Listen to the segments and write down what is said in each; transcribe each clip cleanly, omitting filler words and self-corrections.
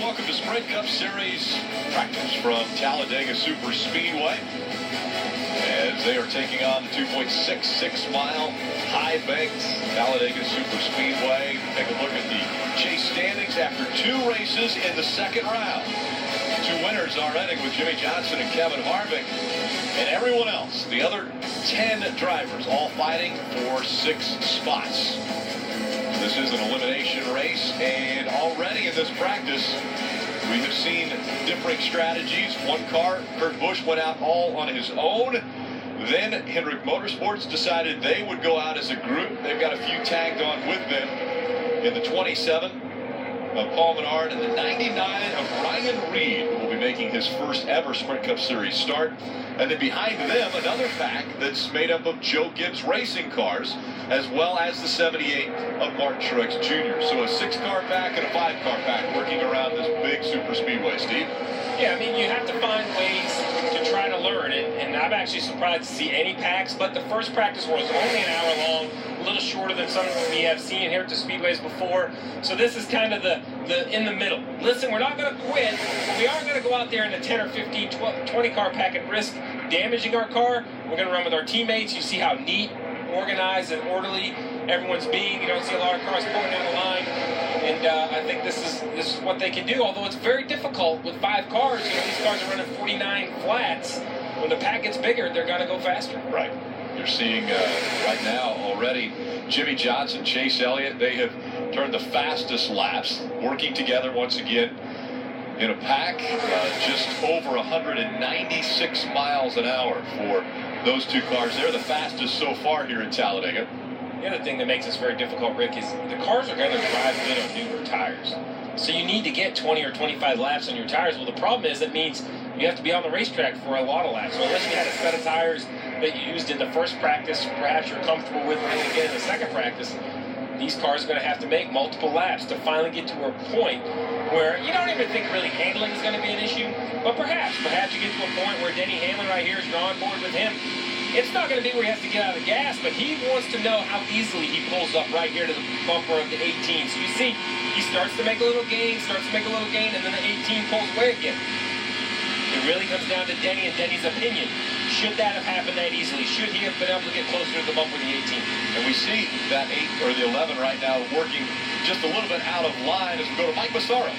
welcome to Sprint Cup Series practice from Talladega Super Speedway as they are taking on the 2.66-mile high-banked Talladega Super Speedway. Take a look at the chase standings after 2 races in the second round. 2 winners already with Jimmy Johnson and Kevin Harvick, and everyone else, the other 10 drivers, all fighting for 6 spots. This is an elimination race, and already in this practice, we have seen differing strategies. One car, Kurt Busch, went out all on his own. Then Hendrick Motorsports decided they would go out as a group. They've got a few tagged on with them in the 27 of Paul Menard and the 99 of Ryan Reed, who will be making his first ever Sprint Cup Series start. And then behind them, another pack that's made up of Joe Gibbs racing cars, as well as the 78 of Martin Truex Jr. So a 6-car pack and a 5-car pack working around this big super speedway, Steve. Yeah, I mean, you have to find ways to try to learn it, and I'm actually surprised to see any packs, but the first practice was only an hour long, a little shorter than some we have seen here at the speedways before. So this is kind of the in the middle. Listen, we're not going to quit. We aren't going to go out there in a 10 or 15, 20-car pack and risk damaging our car. We're going to run with our teammates. You see how neat, organized, and orderly everyone's being. You don't see a lot of cars pulling down the line. And I think this is what they can do, although it's very difficult with 5 cars. You know, these cars are running 49 flats. When the pack gets bigger, they're going to go faster. Right. You're seeing right now already Jimmy Johnson, Chase Elliott, they have turned the fastest laps, working together once again in a pack, just over 196 miles an hour for those 2 cars. They're the fastest so far here in Talladega. The other thing that makes this very difficult, Rick, is the cars are going to drive good on newer tires. So you need to get 20 or 25 laps on your tires. Well, the problem is it means you have to be on the racetrack for a lot of laps. So unless you had a set of tires that you used in the first practice, perhaps you're comfortable with running again in the second practice, these cars are going to have to make multiple laps to finally get to a point where you don't even think really handling is going to be an issue. But perhaps you get to a point where Denny Hamlin right here, is you're on board with him. It's not going to be where he has to get out of the gas, but he wants to know how easily he pulls up right here to the bumper of the 18. So you see, he starts to make a little gain, and then the 18 pulls away again. It really comes down to Denny and Denny's opinion. Should that have happened that easily? Should he have been able to get closer to the bumper of the 18? And we see that 8 or the 11 right now working just a little bit out of line as we go to Mike Massaro.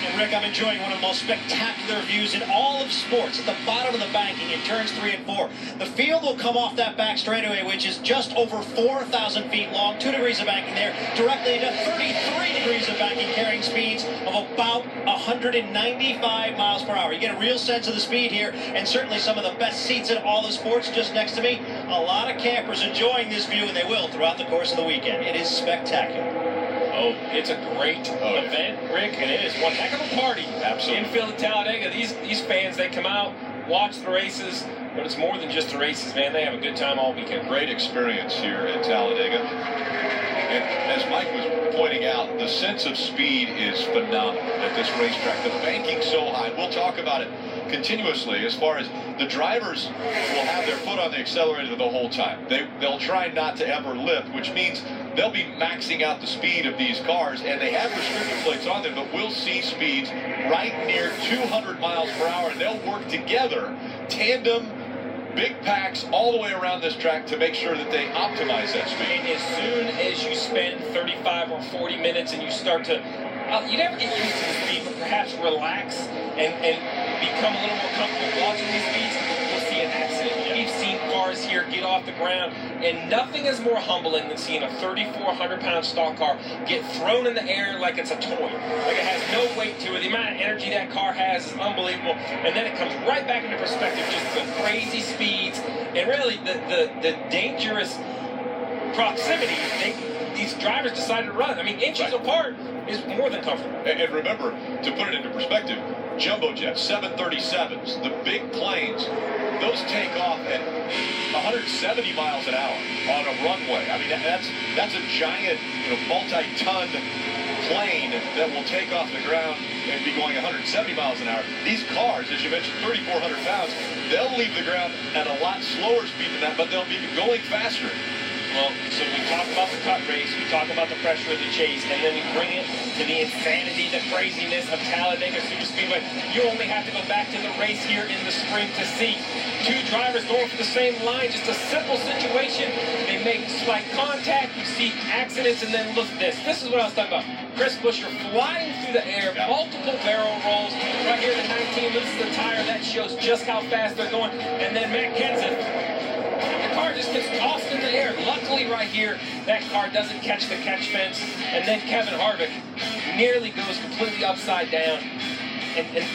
And Rick, I'm enjoying one of the most spectacular views in all of sports at the bottom of the banking in turns 3 and 4. The field will come off that back straightaway, which is just over 4,000 feet long, 2 degrees of banking there, directly into 33 degrees of banking, carrying speeds of about 195 miles per hour. You get a real sense of the speed here, and certainly some of the best seats in all the sports just next to me. A lot of campers enjoying this view, and they will throughout the course of the weekend. It is spectacular. Oh, it's a great event, Rick, and it is one heck of a party. Absolutely. Infield at Talladega. These fans, they come out, watch the races, but it's more than just the races, man. They have a good time all weekend. Great experience here at Talladega. And as Mike was pointing out, the sense of speed is phenomenal at this racetrack. The banking's so high. We'll talk about it continuously as far as the drivers will have their foot on the accelerator the whole time. They'll try not to ever lift, which means they'll be maxing out the speed of these cars, and they have restrictor plates on them, but we'll see speeds right near 200 miles per hour, and they'll work together, tandem, big packs all the way around this track to make sure that they optimize that speed. And as soon as you spend 35 or 40 minutes and you start to, you never get used to the speed, but perhaps relax and become a little more comfortable watching these speeds, you'll see an accident. We've seen cars here get off the ground, and nothing is more humbling than seeing a 3,400-pound stock car get thrown in the air like it's a toy. Like it has no weight to it. The amount of energy that car has is unbelievable, and then it comes right back into perspective, just the crazy speeds, and really the dangerous proximity these drivers decided to run. I mean, inches apart is more than comfortable. And remember, to put it into perspective, jumbo jets, 737s, the big planes, those take off at 170 miles an hour on a runway. I mean, that's a giant, multi-ton plane that will take off the ground and be going 170 miles an hour. These cars, as you mentioned, 3,400 pounds, they'll leave the ground at a lot slower speed than that, but they'll be going faster. Well, so we talk about the cut race, we talk about the pressure of the chase, and then we bring it to the insanity, the craziness of Talladega Superspeedway. You only have to go back to the race here in the spring to see two drivers going for the same line. Just a simple situation. They make slight contact, you see accidents, and then look at this. This is what I was talking about. Chris Buescher flying through the air, multiple barrel rolls. Right here, the 19 loses the tire. That shows just how fast they're going. And then Matt Kenseth, the car just gets tossed in the air. Luckily, right here, that car doesn't catch the catch fence. And then Kevin Harvick nearly goes completely upside down. And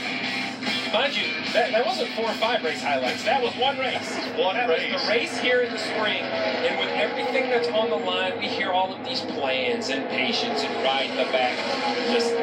mind you, that wasn't 4 or 5 race highlights. That was one race. That was the race here in the spring. And with everything that's on the line, we hear all of these plans and patience and ride in the back. Just,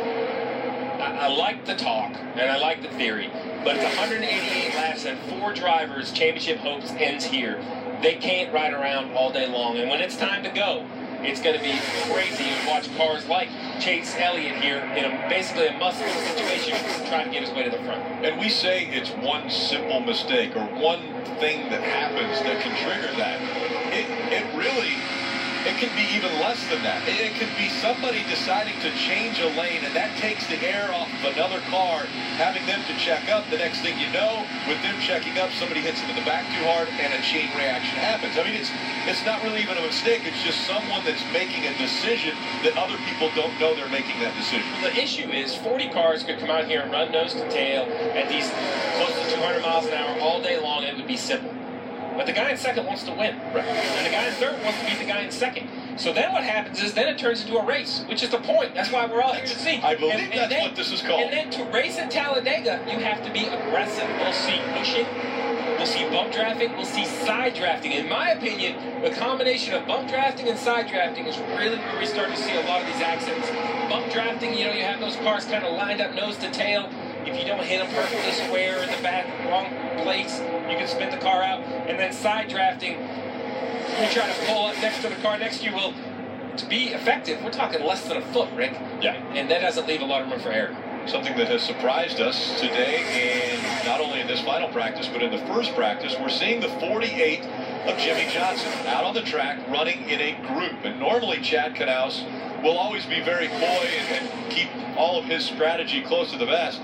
I like the talk and I like the theory, but it's 188 laps and 4 drivers. Championship hopes ends here. They can't ride around all day long. And when it's time to go, it's going to be crazy to watch cars like Chase Elliott here in basically a must-win situation trying to get his way to the front. And we say it's one simple mistake or one thing that happens that can trigger that. It can be even less than that. It could be somebody deciding to change a lane, and that takes the air off of another car, having them to check up. The next thing you know, with them checking up, somebody hits them in the back too hard, and a chain reaction happens. I mean, it's not really even a mistake. It's just someone that's making a decision that other people don't know they're making that decision. The issue is 40 cars could come out here and run nose to tail at these close to 200 miles an hour all day long, and it would be simple. But the guy in second wants to win. Right. And the guy in third wants to beat the guy in second. So then what happens is then it turns into a race, which is the point. That's why we're all here to see. I believe that's what this is called. And then to race at Talladega, you have to be aggressive. We'll see pushing. We'll see bump drafting. We'll see side drafting. In my opinion, the combination of bump drafting and side drafting is really where we start to see a lot of these accidents. Bump drafting, you have those cars kind of lined up nose to tail. If you don't hit them perfectly square in the back, wrong place, you can spin the car out. And then side drafting, you try to pull up next to the car next to you. Well, to be effective, we're talking less than a foot, Rick. Yeah. And that doesn't leave a lot of room for error. Something that has surprised us today, and not only in this final practice, but in the first practice, we're seeing the 48 of Jimmy Johnson out on the track running in a group. And normally Chad Knaus will always be very coy and keep all of his strategy close to the vest.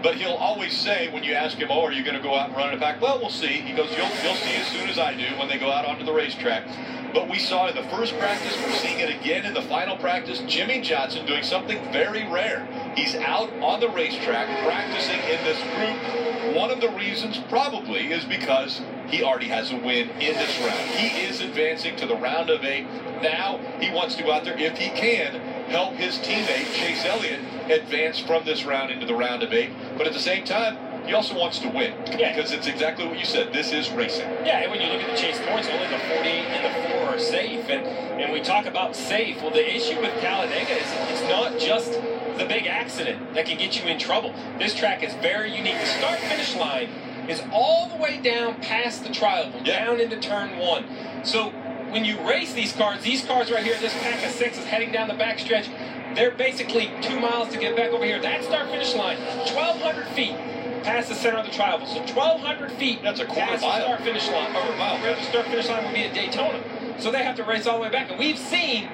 But he'll always say, when you ask him, are you going to go out and run in a pack? Well, we'll see. He goes, you'll see as soon as I do when they go out onto the racetrack. But we saw in the first practice, we're seeing it again in the final practice, Jimmy Johnson doing something very rare. He's out on the racetrack practicing in this group. One of the reasons probably is because he already has a win in this round. He is advancing to the round of 8. Now he wants to go out there, if he can, help his teammate, Chase Elliott, advance from this round into the round of 8. But at the same time, he also wants to win. Yeah. Because it's exactly what you said. This is racing. Yeah, and when you look at the chase points, only the 48 and the 4 are safe. And we talk about safe. Well, the issue with Talladega is it's not just the big accident that can get you in trouble. This track is very unique. The start-finish line is all the way down past the triangle, down into turn 1. So when you race these cars right here, this pack of 6 is heading down the backstretch. They're basically 2 miles to get back over here. That start-finish line, 1,200 feet past the center of the triangle. So 1,200 feet. That's a quarter past mile. The start-finish line. Quarter mile. Where the start-finish line would be at Daytona. So they have to race all the way back. And we've seen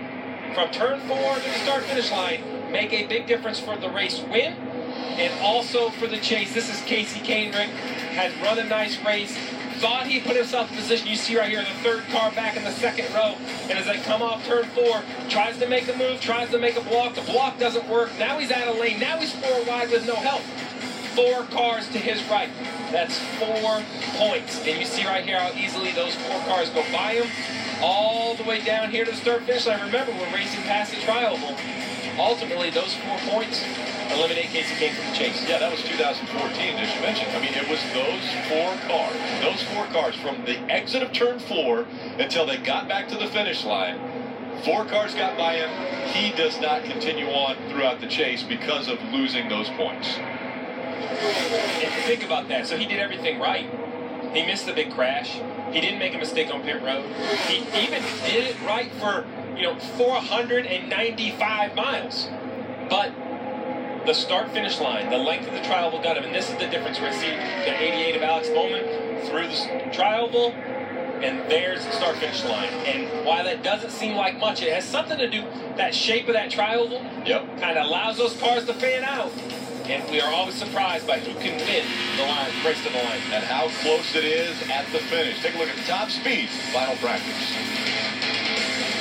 from turn 4 to the start-finish line make a big difference for the race win and also for the chase. This is Casey Kainrick, has run a nice race. Thought he put himself in position. You see right here, the third car back in the second row. And as they come off turn 4, tries to make a move, tries to make a block. The block doesn't work. Now he's out of lane. Now he's 4 wide with no help. 4 cars to his right. That's 4 points. And you see right here how easily those 4 cars go by him. All the way down here to the start finish line. Remember, we're racing past the tri-oval. Ultimately, those 4 points eliminate Casey Kane from the chase. Yeah, that was 2014, as you mentioned. I mean, it was those 4 cars from the exit of turn 4 until they got back to the finish line. 4 cars got by him. He does not continue on throughout the chase because of losing those points. And think about that. So he did everything right. He missed the big crash. He didn't make a mistake on pit road. He even did it right for 495 miles. But the start-finish line, the length of the tri-oval got him, and this is the difference where I see the 88 of Alex Bowman through the tri-oval. and there's the start-finish line. And while that doesn't seem like much, it has something to do, that shape of that tri-oval kind of allows those cars to fan out. And we are always surprised by who can win the line, race to the line. And how close it is at the finish. Take a look at the top speed, final practice.